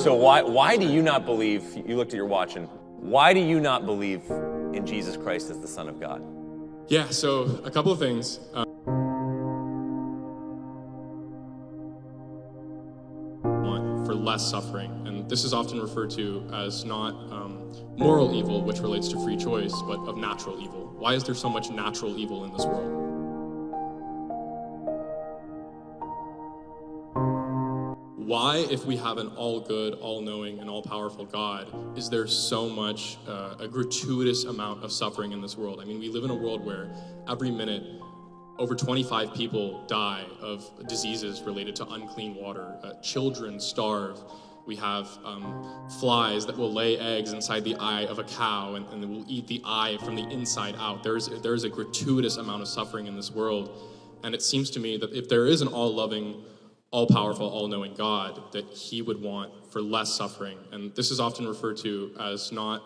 So why do you not believe, you looked at your watch, and why do you not believe in Jesus Christ as the Son of God? Yeah, so a couple of things. For less suffering, and this is often referred to as not moral evil, which relates to free choice, but of natural evil. Why is there so much natural evil in this world? Why, if we have an all-good, all-knowing, and all-powerful God, is there so much, a gratuitous amount of suffering in this world? I mean, we live in a world where every minute, over 25 people die of diseases related to unclean water. Children starve. We have flies that will lay eggs inside the eye of a cow and they will eat the eye from the inside out. There's a gratuitous amount of suffering in this world. And it seems to me that if there is an all-loving, all-powerful, all-knowing God, that he would want for less suffering. And this is often referred to as not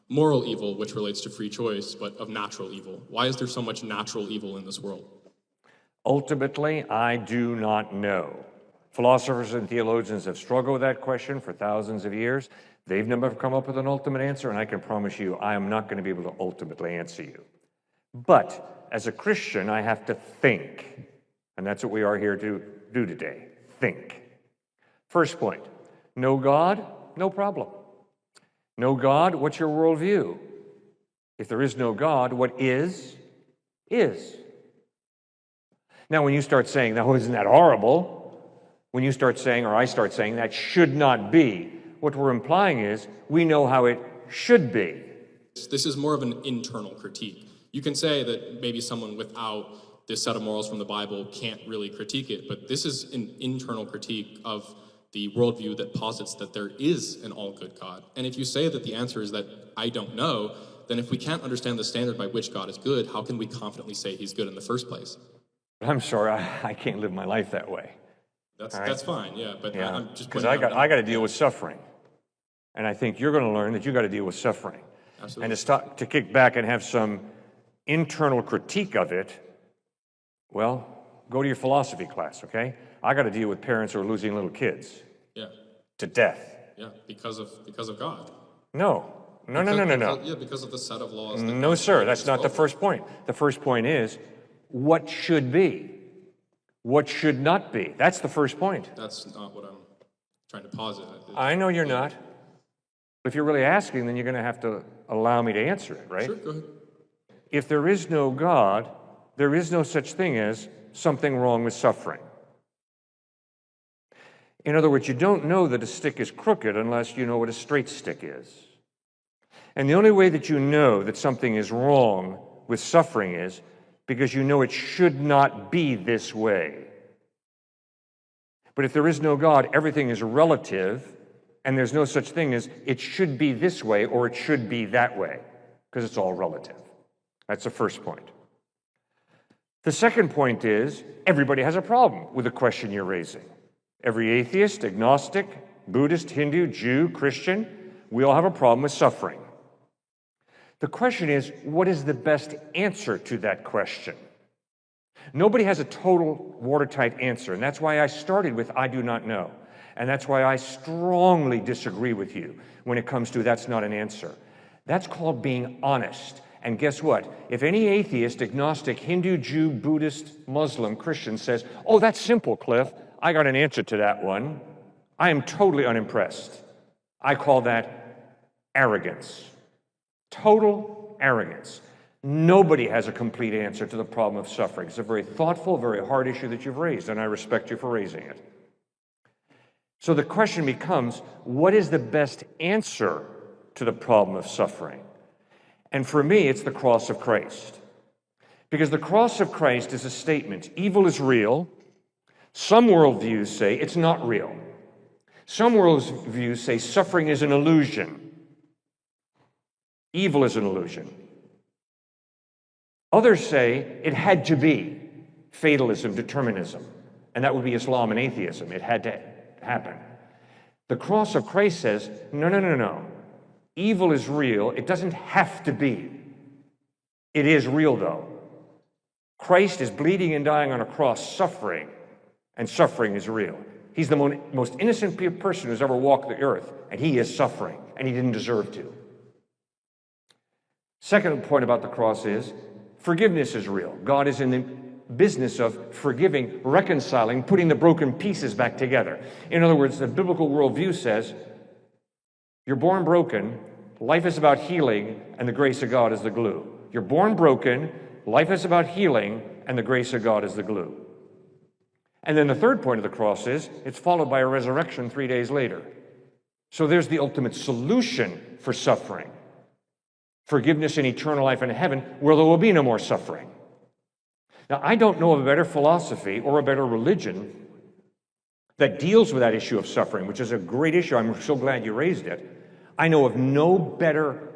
moral evil, which relates to free choice, but of natural evil. Why is there so much natural evil in this world? Ultimately, I do not know. Philosophers and theologians have struggled with that question for thousands of years. They've never come up with an ultimate answer, and I can promise you I am not going to be able to ultimately answer you. But as a Christian, I have to think, and that's what we are here to do today, think. First point, no God, no problem. No God, what's your worldview? If there is no God, what is, is. Now, when you start saying, "Oh, isn't that horrible?" When you start saying, or I start saying, "That should not be," what we're implying is we know how it should be. This is more of an internal critique. You can say that maybe someone without this set of morals from the Bible can't really critique it, but this is an internal critique of the worldview that posits that there is an all-good God. And if you say that the answer is that I don't know, then if we can't understand the standard by which God is good, how can we confidently say he's good in the first place? I'm sorry, I can't live my life that way. That's fine, yeah, but Yeah, I'm just because pointing out I got to deal with suffering. And I think you're going to learn that you got to deal with suffering. Absolutely. And to kick back and have some internal critique of it, well, go to your philosophy class, okay? I got to deal with parents who are losing little kids. Yeah. To death. Yeah, because of God. No. No. Yeah, because of the set of laws. No, sir, that's not the first point. The first point is what should be, what should not be. That's the first point. That's not what I'm trying to posit. I know you're not. If you're really asking, then you're going to have to allow me to answer it, right? Sure, go ahead. If there is no God, there is no such thing as something wrong with suffering. In other words, you don't know that a stick is crooked unless you know what a straight stick is. And the only way that you know that something is wrong with suffering is because you know it should not be this way. But if there is no God, everything is relative, and there's no such thing as it should be this way or it should be that way, because it's all relative. That's the first point. The second point is everybody has a problem with the question you're raising. Every atheist, agnostic, Buddhist, Hindu, Jew, Christian, we all have a problem with suffering. The question is, what is the best answer to that question? Nobody has a total watertight answer, and that's why I started with I do not know. And that's why I strongly disagree with you when it comes to that's not an answer. That's called being honest. And guess what? If any atheist, agnostic, Hindu, Jew, Buddhist, Muslim, Christian says, "Oh, that's simple, Cliff, I got an answer to that one," I am totally unimpressed. I call that arrogance. Total arrogance. Nobody has a complete answer to the problem of suffering. It's a very thoughtful, very hard issue that you've raised, and I respect you for raising it. So the question becomes, what is the best answer to the problem of suffering? And for me, it's the cross of Christ. Because the cross of Christ is a statement. Evil is real. Some worldviews say it's not real. Some worldviews say suffering is an illusion. Evil is an illusion. Others say it had to be fatalism, determinism, and that would be Islam and atheism. It had to happen. The cross of Christ says, no. Evil is real. It doesn't have to be. It is real, though. Christ is bleeding and dying on a cross, suffering, and suffering is real. He's the most innocent person who's ever walked the earth, and he is suffering, and he didn't deserve to. Second point about the cross is forgiveness is real. God is in the business of forgiving, reconciling, putting the broken pieces back together. In other words, the biblical worldview says, you're born broken, life is about healing, and the grace of God is the glue. You're born broken, life is about healing, and the grace of God is the glue. And then the third point of the cross is, it's followed by a resurrection 3 days later. So there's the ultimate solution for suffering. Forgiveness and eternal life in heaven, where there will be no more suffering. Now, I don't know of a better philosophy or a better religion that deals with that issue of suffering, which is a great issue. I'm so glad you raised it. I know of no better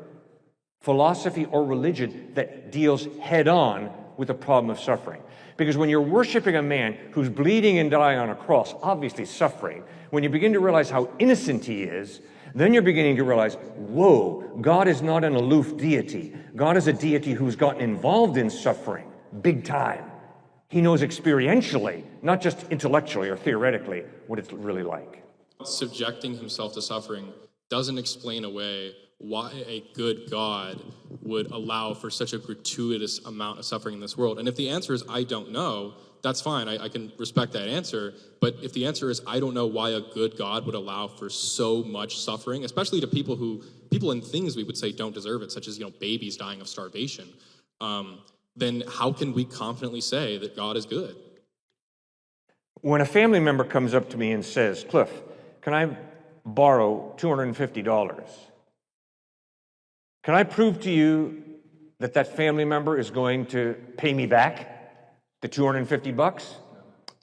philosophy or religion that deals head-on with the problem of suffering. Because when you're worshiping a man who's bleeding and dying on a cross, obviously suffering, when you begin to realize how innocent he is, then you're beginning to realize, whoa, God is not an aloof deity. God is a deity who's gotten involved in suffering, big time. He knows experientially, not just intellectually or theoretically, what it's really like. Subjecting himself to suffering doesn't explain away why a good God would allow for such a gratuitous amount of suffering in this world. And if the answer is, I don't know, that's fine. I can respect that answer. But if the answer is, I don't know why a good God would allow for so much suffering, especially to people and things we would say don't deserve it, such as, babies dying of starvation, then how can we confidently say that God is good? When a family member comes up to me and says, Cliff, can I borrow $250? Can I prove to you that that family member is going to pay me back the $250?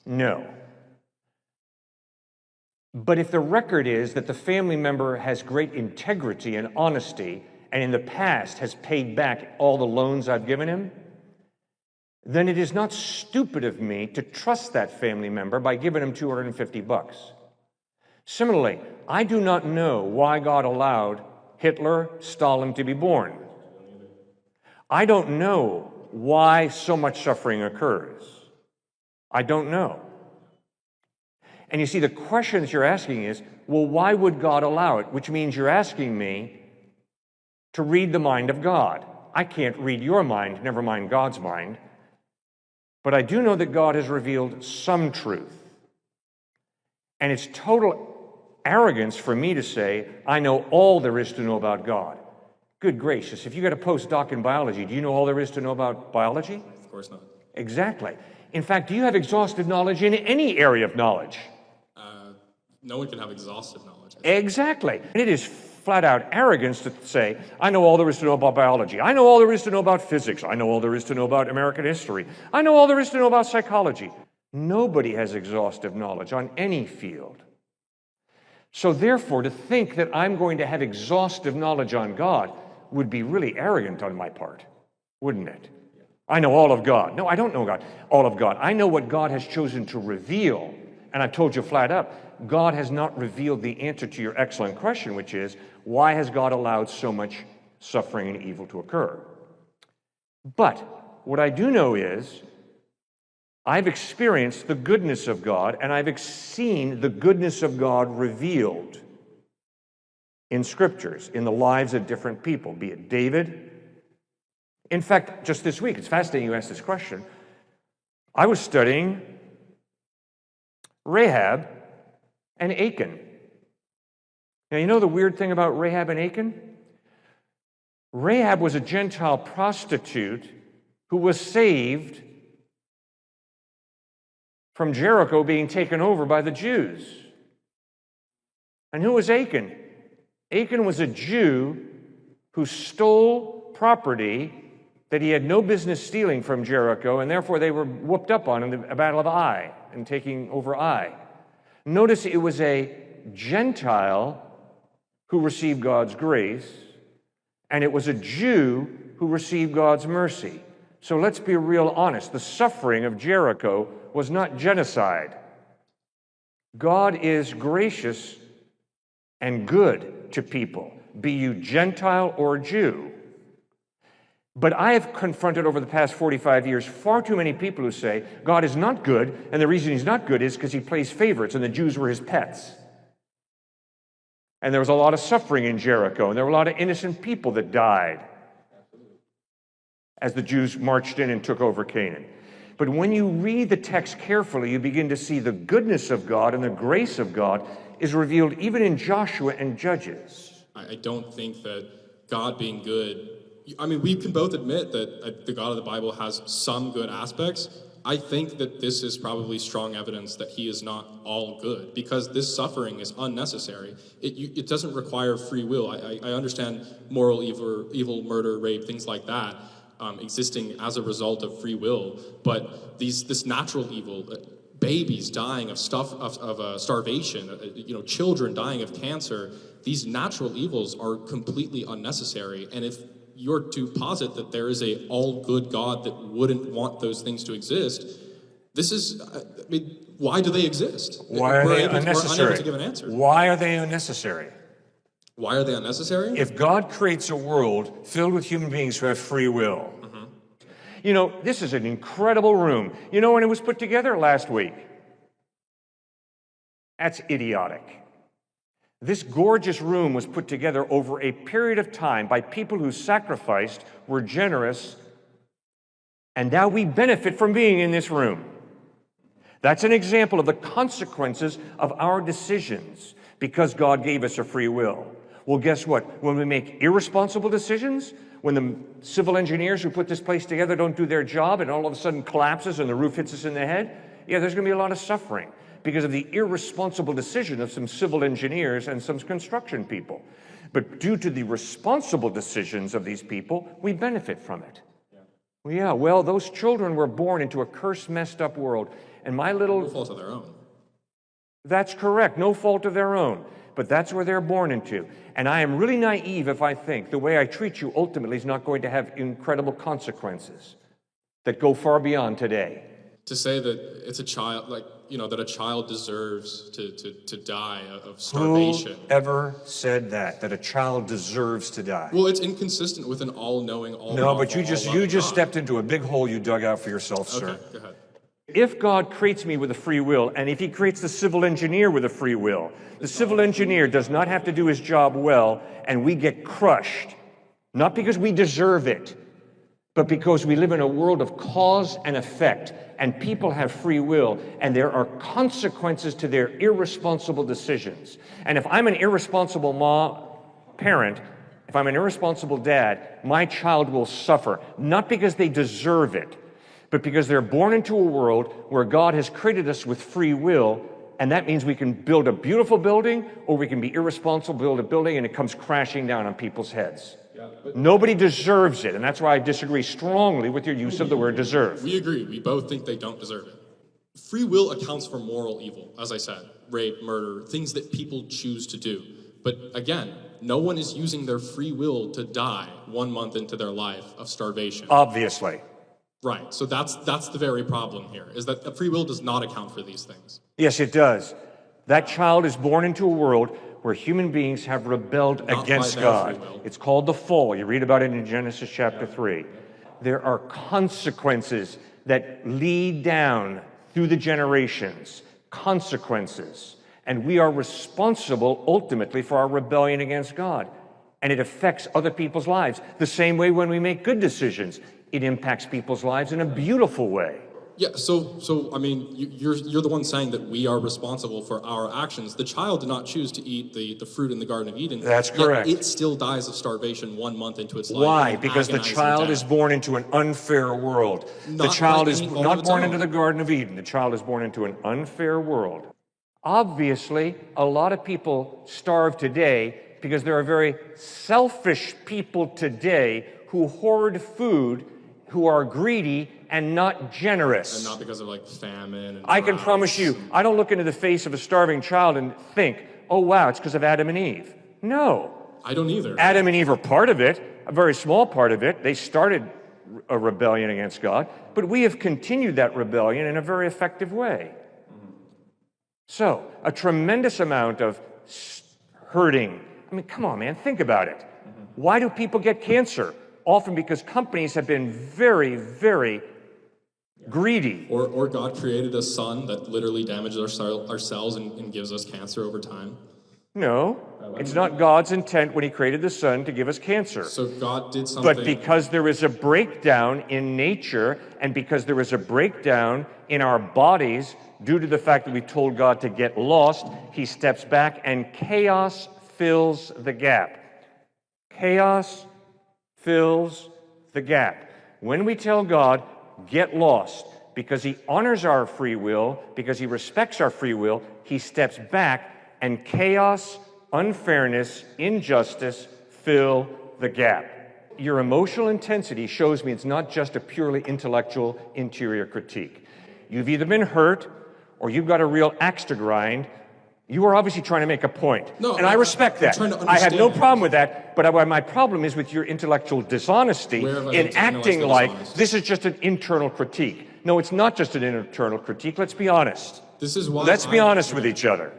No. But if the record is that the family member has great integrity and honesty, and in the past has paid back all the loans I've given him, then it is not stupid of me to trust that family member by giving him $250. Similarly, I do not know why God allowed Hitler, Stalin to be born. I don't know why so much suffering occurs. I don't know. And you see, the question that you're asking is, well, why would God allow it? Which means you're asking me to read the mind of God. I can't read your mind, never mind God's mind. But I do know that God has revealed some truth. And it's total arrogance for me to say, I know all there is to know about God. Good gracious, if you got a postdoc in biology, do you know all there is to know about biology? Of course not. Exactly. In fact, do you have exhaustive knowledge in any area of knowledge? No one can have exhaustive knowledge. Exactly. And it is flat out arrogance to say, I know all there is to know about biology. I know all there is to know about physics. I know all there is to know about American history. I know all there is to know about psychology. Nobody has exhaustive knowledge on any field. So therefore, to think that I'm going to have exhaustive knowledge on God would be really arrogant on my part, wouldn't it? I know all of God. No, I don't know all of God. I know what God has chosen to reveal. And I've told you flat up, God has not revealed the answer to your excellent question, which is, why has God allowed so much suffering and evil to occur? But what I do know is, I've experienced the goodness of God, and I've seen the goodness of God revealed in scriptures, in the lives of different people, be it David. In fact, just this week, it's fascinating you asked this question. I was studying Rahab and Achan. Now, you know the weird thing about Rahab and Achan? Rahab was a Gentile prostitute who was saved from Jericho being taken over by the Jews. And who was Achan? Achan was a Jew who stole property that he had no business stealing from Jericho, and therefore they were whooped up on in the Battle of Ai and taking over Ai. Notice it was a Gentile who received God's grace, and it was a Jew who received God's mercy. So let's be real honest. The suffering of Jericho was not genocide. God is gracious and good to people, be you Gentile or Jew. But I have confronted over the past 45 years far too many people who say God is not good, and the reason he's not good is because he plays favorites and the Jews were his pets. And there was a lot of suffering in Jericho, and there were a lot of innocent people that died as the Jews marched in and took over Canaan. But when you read the text carefully, you begin to see the goodness of God and the grace of God is revealed even in Joshua and Judges. I don't think that God being good, I mean, we can both admit that the God of the Bible has some good aspects. I think that this is probably strong evidence that he is not all good, because this suffering is unnecessary. It doesn't require free will. I understand moral evil, murder, rape, things like that, existing as a result of free will, but this natural evil, babies dying of starvation, children dying of cancer, these natural evils are completely unnecessary. And if you're to posit that there is a all-good God that wouldn't want those things to exist, why do they exist? Why are they unnecessary? We're unable to give an answer. Why are they unnecessary? Why are they unnecessary? If God creates a world filled with human beings who have free will, this is an incredible room. You know when it was put together? Last week. That's idiotic. This gorgeous room was put together over a period of time by people who sacrificed, were generous, and now we benefit from being in this room. That's an example of the consequences of our decisions because God gave us a free will. Well, guess what? When we make irresponsible decisions, when the civil engineers who put this place together don't do their job and all of a sudden collapses and the roof hits us in the head, there's going to be a lot of suffering because of the irresponsible decision of some civil engineers and some construction people. But due to the responsible decisions of these people, we benefit from it. Well, those children were born into a cursed, messed up world. And No fault of their own. That's correct, no fault of their own. But that's where they're born into. And I am really naive if I think the way I treat you ultimately is not going to have incredible consequences that go far beyond today. To say that it's a child, that a child deserves to die of starvation. Who ever said that a child deserves to die? Well, it's inconsistent with an all-knowing, all-powerful, No, but you just God. stepped into a big hole you dug out for yourself, sir. Okay, go ahead. If God creates me with a free will, and if he creates the civil engineer with a free will, the civil engineer does not have to do his job well, and we get crushed, not because we deserve it, but because we live in a world of cause and effect, and people have free will, and there are consequences to their irresponsible decisions. And if I'm an irresponsible parent, if I'm an irresponsible dad, my child will suffer, not because they deserve it, but because they're born into a world where God has created us with free will, and that means we can build a beautiful building, or we can be irresponsible, build a building, and it comes crashing down on people's heads. Nobody deserves it, and that's why I disagree strongly with your use of the word deserve. We agree. We both think they don't deserve it. Free will accounts for moral evil, as I said, rape, murder, things that people choose to do. But again, no one is using their free will to die 1 month into their life of starvation. Obviously. Right. So that's the very problem here, is that free will does not account for these things. Yes, it does. That child is born into a world where human beings have rebelled Not against by their God. free will. It's called the fall. You read about it in Genesis chapter 3. There are consequences that lead down through the generations. Consequences. And we are responsible ultimately for our rebellion against God. And it affects other people's lives. The same way when we make good decisions, it impacts people's lives in a beautiful way. Yeah, so I mean, you're the one saying that we are responsible for our actions. The child did not choose to eat the fruit in the Garden of Eden. That's correct. Yet it still dies of starvation 1 month into its life. Why? in Because the agonizing child death. is born into an unfair world. The Not child by is any fault not of its born own. into the Garden of Eden. The child is born into an unfair world. Obviously, a lot of people starve today because there are very selfish people today who hoard food, who are greedy and not generous. And not because of famine. And I can droughts. promise you, I don't look into the face of a starving child and think, oh wow, it's because of Adam and Eve. No. I don't either. Adam and Eve are part of it, a very small part of it. They started a rebellion against God, but we have continued that rebellion in a very effective way. So, a tremendous amount of hurting. I mean, come on, man, think about it. Why do people get cancer? often because companies have been very, very greedy. Or God created a sun that literally damages our cells and gives us cancer over time. No, it's not God's intent when he created the sun to give us cancer. So God did something. But because there is a breakdown in nature, and because there is a breakdown in our bodies due to the fact that we told God to get lost, he steps back and chaos fills the gap. Chaos fills the gap. When we tell God, get lost, because he honors our free will, because he respects our free will, he steps back, and chaos, unfairness, injustice fill the gap. Your emotional intensity shows me it's not just a purely intellectual interior critique. You've either been hurt or you've got a real axe to grind. You are obviously trying to make a point. No, and I respect that. I have no it. problem with that, but my problem is with your intellectual dishonesty in acting like this is just an internal critique. No, it's not just an internal critique. Let's be honest. This is why Let's be honest with each other.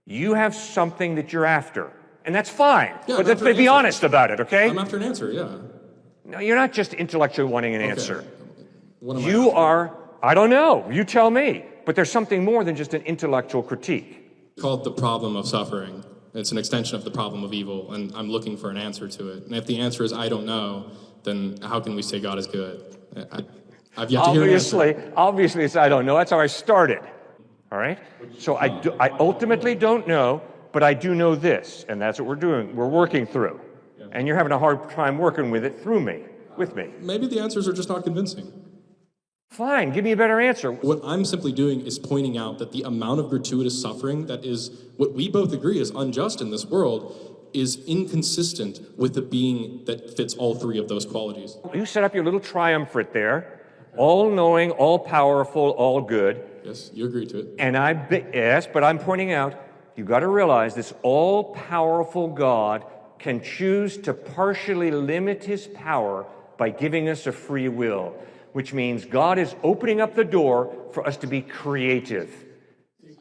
You have something that you're after, and that's fine. Yeah, but let's be honest about it, okay? I'm after an answer, yeah. No, you're not just intellectually wanting an answer. What am I You after? are, I don't know, you tell me. But there's something more than just an intellectual critique. Called the problem of suffering. It's an extension of the problem of evil, and I'm looking for an answer to it. And if the answer is I don't know, then how can we say God is good? I've yet to hear an answer. Obviously, it's I don't know. That's how I started. All right? So I ultimately don't know, but I do know this, and that's what we're doing. We're working through. And you're having a hard time working with it through me, with me. Maybe the answers are just not convincing. Fine, give me a better answer. What I'm simply doing is pointing out that the amount of gratuitous suffering that is what we both agree is unjust in this world is inconsistent with the being that fits all three of those qualities. You set up your little triumvirate there, all-knowing, all-powerful, all-good. Yes, you agree to it. And yes, but I'm pointing out, you've got to realize this all-powerful God can choose to partially limit his power by giving us a free will, which means God is opening up the door for us to be creative.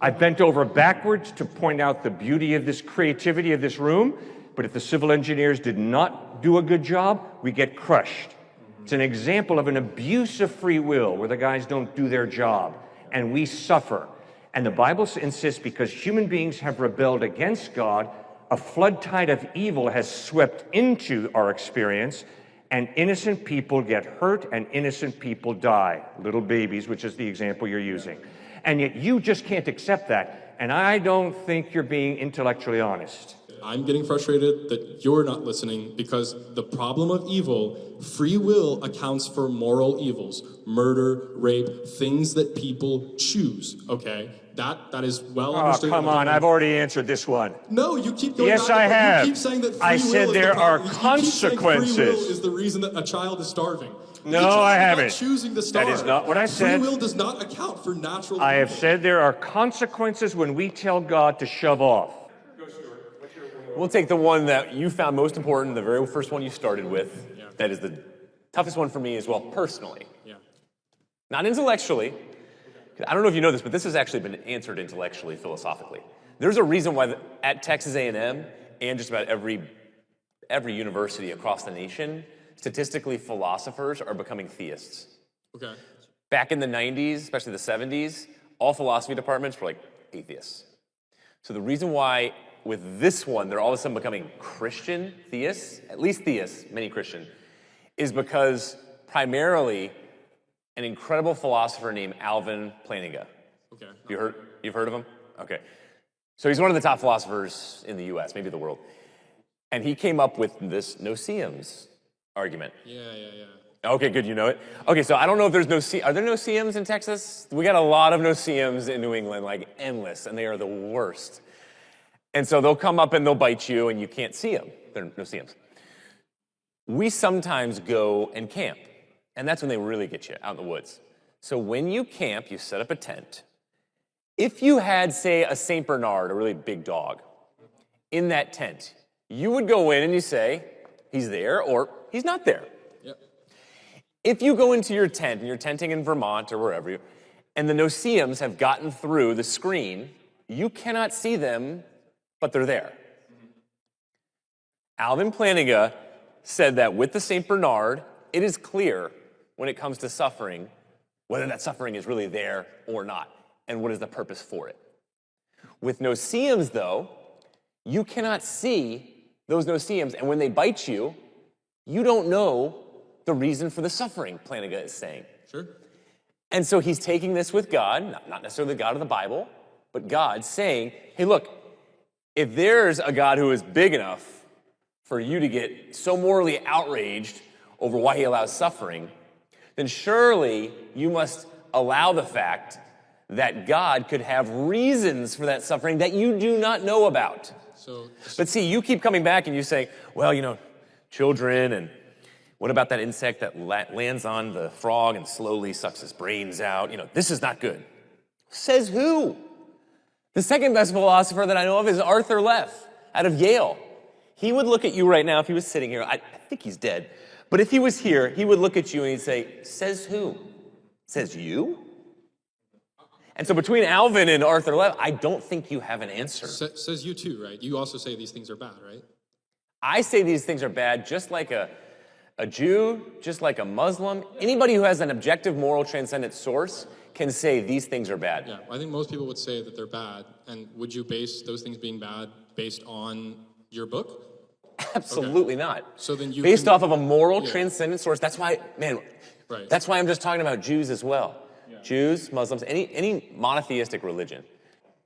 I bent over backwards to point out the beauty of this creativity of this room, but if the civil engineers did not do a good job, we get crushed. It's an example of an abuse of free will where the guys don't do their job. And we suffer. And the Bible insists because human beings have rebelled against God, a flood tide of evil has swept into our experience, and innocent people get hurt and innocent people die. Little babies, which is the example you're using. And yet you just can't accept that. And I don't think you're being intellectually honest. I'm getting frustrated that you're not listening because the problem of evil, free will accounts for moral evils, murder, rape, things that people choose, okay? That is well understood. Oh, come on, I've already answered this one. No, you keep going Yes, back. I have. You keep saying that free I will said is there the are problem. You keep saying consequences. free will is the reason that a child is starving. No, The child I is not haven't. choosing to starve. That is not what I said. Free will does not account for natural I have evil. said there are consequences when we tell God to shove off. We'll take the one that you found most important, the very first one you started with. Yeah. That is the toughest one for me as well, personally. Yeah. Not intellectually. I don't know if you know this, but this has actually been answered intellectually, philosophically. There's a reason why at Texas A&M and just about every university across the nation, statistically, philosophers are becoming theists. Okay. Back in the 90s, especially the 70s, all philosophy departments were like atheists. So the reason why with this one, they're all of a sudden becoming Christian theists, at least theists, many Christian, is because primarily an incredible philosopher named Alvin Plantinga. Okay. You've heard of him? Okay. So he's one of the top philosophers in the US, maybe the world. And he came up with this no-see-ums argument. Yeah. Okay, good, you know it. Okay, so I don't know if there's are there no-see-ums in Texas? We got a lot of no-see-ums in New England, like endless, and they are the worst. And so they'll come up and they'll bite you and you can't see them. They're no-see-ums. We sometimes go and camp, and that's when they really get you out in the woods. So when you camp, you set up a tent. If you had, say, a St. Bernard, a really big dog, in that tent, you would go in and you say, he's there or he's not there. Yep. If you go into your tent, and you're tenting in Vermont or wherever, and the no-see-ums have gotten through the screen, you cannot see them, but they're there. Alvin Plantinga said that with the St. Bernard, it is clear when it comes to suffering, whether that suffering is really there or not, and what is the purpose for it. With no-see-ums, though, you cannot see those no-see-ums, and when they bite you, you don't know the reason for the suffering, Plantinga is saying. Sure. And so he's taking this with God, not necessarily the God of the Bible, but God saying, hey, look, if there's a God who is big enough for you to get so morally outraged over why he allows suffering, then surely you must allow the fact that God could have reasons for that suffering that you do not know about. But see, you keep coming back and you say, well, children, and what about that insect that lands on the frog and slowly sucks his brains out? This is not good. Says who? The second best philosopher that I know of is Arthur Leff out of Yale. He would look at you right now if he was sitting here. I think he's dead. But if he was here, he would look at you and he'd say, says who? Says you? And so between Alvin and Arthur Leff, I don't think you have an answer. Says you too, right? You also say these things are bad, right? I say these things are bad just like a Jew, just like a Muslim. Anybody who has an objective, moral, transcendent source can say these things are bad. Yeah, I think most people would say that they're bad. And would you base those things being bad based on your book? Absolutely not. So then based off of a moral, transcendent source. That's why, right. That's why I'm just talking about Jews as well. Yeah. Jews, Muslims, any monotheistic religion.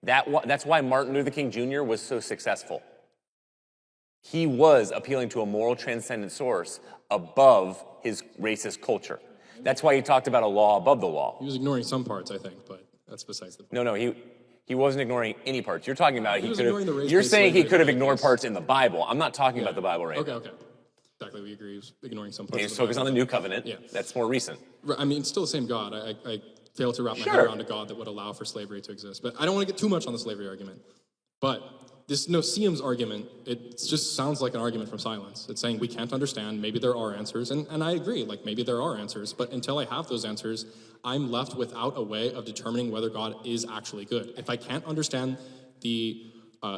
That's why Martin Luther King Jr. was so successful. He was appealing to a moral, transcendent source above his racist culture. That's why he talked about a law above the law. He was ignoring some parts, I think, but that's besides the point. No, he wasn't ignoring any parts. You're talking about you're saying he could have ignored parts in the Bible. I'm not talking about the Bible right now. Okay. Exactly, we agree. He was ignoring some parts. He's focused on the New Covenant. Yeah. That's more recent. I mean, it's still the same God. I fail to wrap my head around a God that would allow for slavery to exist. But I don't want to get too much on the slavery argument. But this no-see-ums argument, it just sounds like an argument from silence. It's saying we can't understand, maybe there are answers, and I agree, maybe there are answers, but until I have those answers, I'm left without a way of determining whether God is actually good. If I can't understand the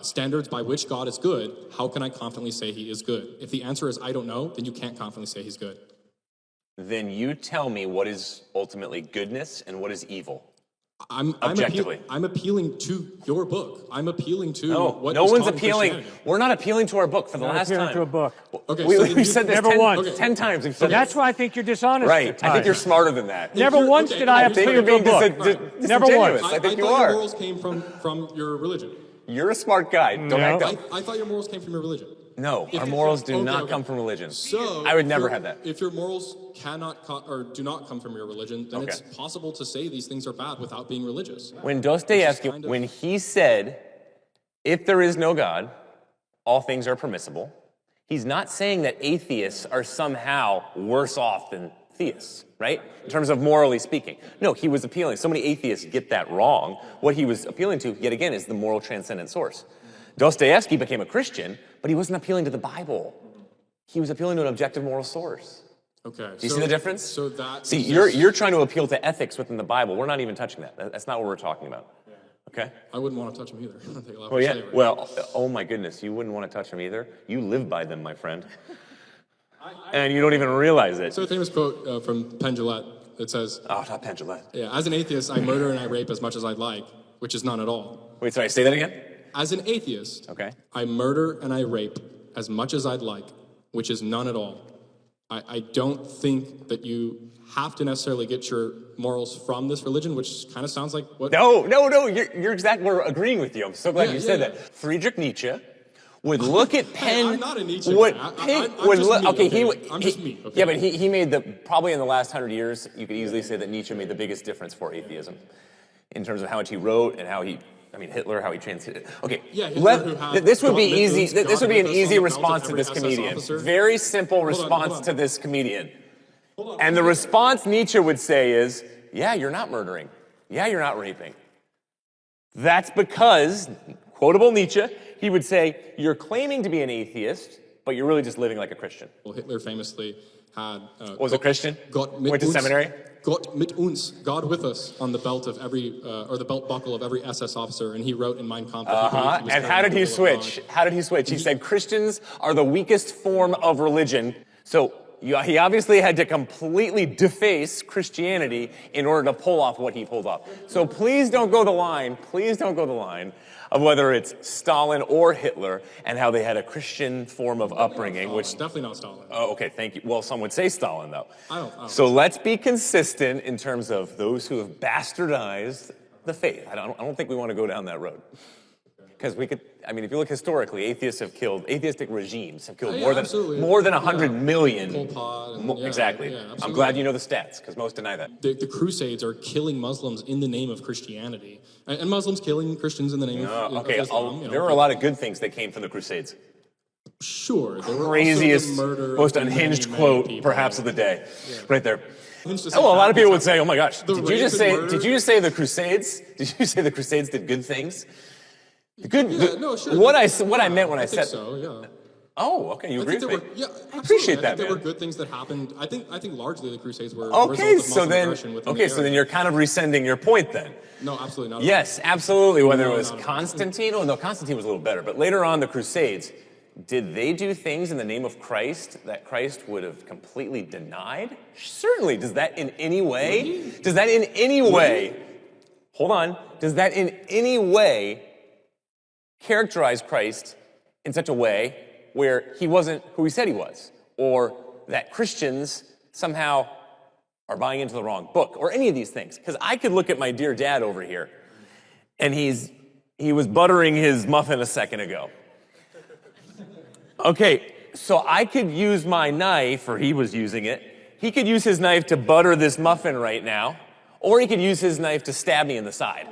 standards by which God is good, how can I confidently say he is good? If the answer is I don't know, then you can't confidently say he's good. Then you tell me what is ultimately goodness and what is evil. I'm appealing to your book. I'm appealing to what no is one's taught in appealing. Christianity. We're not appealing to our book for the last time. Appealing to a book. Okay, we said this never once. 10 times. We've So said that's this. why I think you're dishonest. Right. I think you're smarter than that. Never once did I I think appeal you're to a being book. Never once. I think you thought are. your morals came from your religion. You're a smart guy. Don't act up. I thought your morals came from your religion. No, our morals do not come from religion. So I would never have that. If your morals do not come from your religion, then it's possible to say these things are bad without being religious. When Dostoevsky, when he said, if there is no God, all things are permissible, he's not saying that atheists are somehow worse off than theists, right? In terms of morally speaking. No, he was appealing. So many atheists get that wrong. What he was appealing to, yet again, is the moral transcendent source. Dostoevsky became a Christian, but he wasn't appealing to the Bible. He was appealing to an objective moral source. Okay. Do you see the difference? So that see, you're trying to appeal to ethics within the Bible. We're not even touching that. That's not what we're talking about. Okay? I wouldn't want to touch them either. Well, yeah. Well, oh my goodness, you wouldn't want to touch them either. You live by them, my friend. And you don't even realize it. So a famous quote from Pendulette that says, "Oh, not Pendulette." Yeah, as an atheist, I murder and I rape as much as I'd like, which is none at all. Wait, sorry, say that again? As an atheist, I murder and I rape as much as I'd like, which is none at all. I don't think that you have to necessarily get your morals from this religion, which kind of sounds like what... No, you're exactly, we're agreeing with you. I'm so glad you said that. Friedrich Nietzsche would look at Penn... I'm not a Nietzsche would, fan. I'm just me. Okay. Yeah, but he made probably in the last 100 years, you could easily say that Nietzsche made the biggest difference for atheism in terms of how much he wrote and how he... Hitler, how he translated. Okay, yeah, this would be easy. This would be an easy response to this comedian. Very simple response to this comedian. And the response Nietzsche would say is, yeah, you're not murdering. Yeah, you're not raping. That's because, quotable Nietzsche, he would say, you're claiming to be an atheist, but you're really just living like a Christian. Well, Hitler famously had... was a Christian? Went to seminary? Gott mit uns, God with us, on the belt of every, or the belt buckle of every SS officer, and he wrote in Mein Kampf. And how did he switch? He said Christians are the weakest form of religion. So he obviously had to completely deface Christianity in order to pull off what he pulled off. So please don't go the line of whether it's Stalin or Hitler and how they had a Christian form of upbringing, which... Definitely not Stalin. Oh, okay, thank you. Well, some would say Stalin, though. I don't So let's be consistent in terms of those who have bastardized the faith. I don't think we want to go down that road. Because we could, I mean, if you look historically, atheistic regimes have killed more than 100 million. Pol Pot and, exactly. I'm glad you know the stats, because most deny that. The Crusades are killing Muslims in the name of Christianity. And Muslims killing Christians in the name of Islam. There were a lot of good things that came from the Crusades. Sure. There were Craziest, most unhinged quote, perhaps, of the day. Yeah. Right there. Oh, well, a lot of people would say, oh my gosh, did you just say the Crusades? Did you say the Crusades did good things? Sure. What I meant when I said so, yeah. Oh, okay, you agree with me? I appreciate that, there man. were good things that happened. I think largely the Crusades were okay. So then you're kind of rescinding your point then. No, absolutely not. Yes, absolutely. Whether it was Constantine, Constantine was a little better, but later on the Crusades, did they do things in the name of Christ that Christ would have completely denied? Certainly. Does that in any way? Hold on. Does that in any way characterize Christ in such a way where he wasn't who he said he was, or that Christians somehow are buying into the wrong book, or any of these things? Because I could look at my dear dad over here, and he was buttering his muffin a second ago. Okay, so I could use my knife, or he was using it. He could use his knife to butter this muffin right now, or he could use his knife to stab me in the side.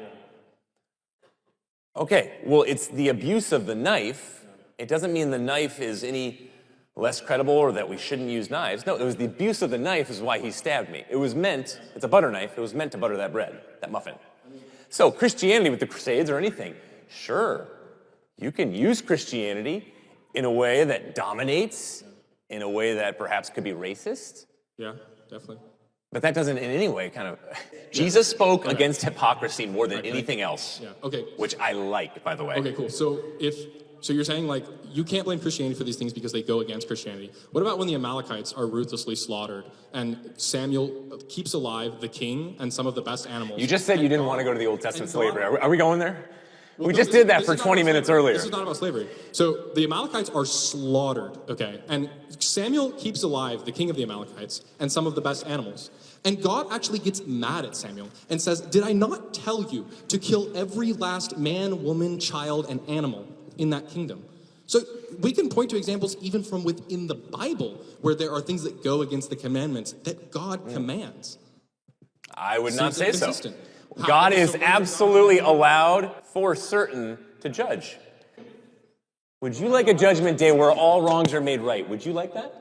Okay, well, it's the abuse of the knife. It doesn't mean the knife is any less credible or that we shouldn't use knives. No, it was the abuse of the knife is why he stabbed me. It's a butter knife, it was meant to butter that bread, that muffin. So Christianity with the Crusades or anything, sure, you can use Christianity in a way that dominates, in a way that perhaps could be racist. Yeah, definitely. But that doesn't in any way kind of... Jesus spoke against hypocrisy more than anything else. Yeah, okay. Which I like, by the way. Okay, cool. So you're saying, like, you can't blame Christianity for these things because they go against Christianity. What about when the Amalekites are ruthlessly slaughtered and Samuel keeps alive the king and some of the best animals? You just said you didn't want to go to the Old Testament slavery. Are we going there? Well, we just did that for 20 minutes earlier. This is not about slavery. So the Amalekites are slaughtered, okay? And Samuel keeps alive the king of the Amalekites and some of the best animals. And God actually gets mad at Samuel and says, did I not tell you to kill every last man, woman, child, and animal in that kingdom? So we can point to examples even from within the Bible where there are things that go against the commandments that God commands. I would not say so. God is absolutely allowed for certain to judge. Would you like a judgment day where all wrongs are made right? Would you like that?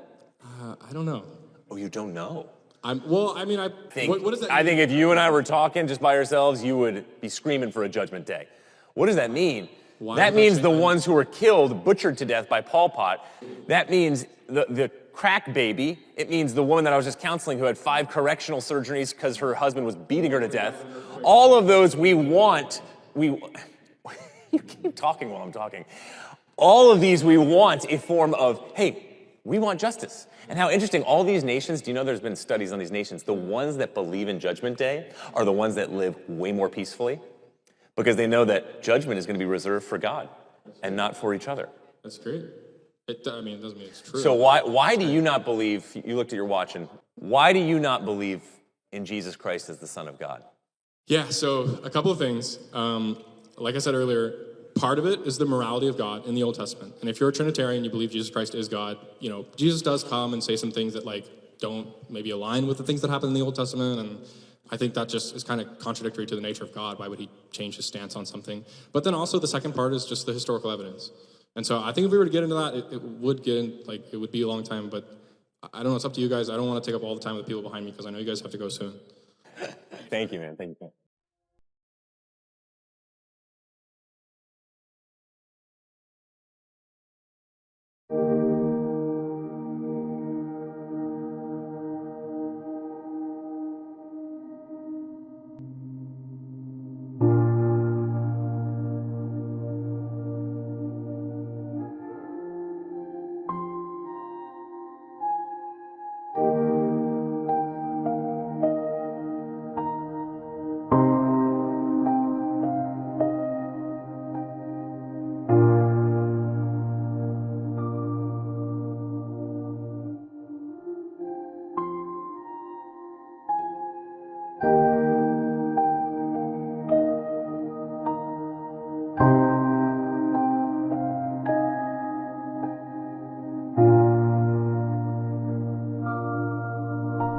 I don't know. Oh, you don't know? What does that mean? I think if you and I were talking just by ourselves, you would be screaming for a judgment day. What does that mean? That means the ones who were killed, butchered to death by Pol Pot. That means the crack baby. It means the woman that I was just counseling who had 5 correctional surgeries because her husband was beating her to death. All of those we want. You keep talking while I'm talking. All of these we want a form of, hey, we want justice. And how interesting, all these nations, do you know there's been studies on these nations, the ones that believe in Judgment Day are the ones that live way more peacefully because they know that judgment is going to be reserved for God and not for each other. That's great. It doesn't mean it's true. So why do you not believe, you looked at your watch, and why do you not believe in Jesus Christ as the Son of God? Yeah, so a couple of things. Like I said earlier, part of it is the morality of God in the Old Testament. And if you're a Trinitarian, you believe Jesus Christ is God, Jesus does come and say some things that don't maybe align with the things that happen in the Old Testament. And I think that just is kind of contradictory to the nature of God. Why would he change his stance on something? But then also the second part is just the historical evidence. And so I think if we were to get into that, it would it would be a long time, but I don't know, it's up to you guys. I don't want to take up all the time with the people behind me because I know you guys have to go soon. Thank you, man. Thank you.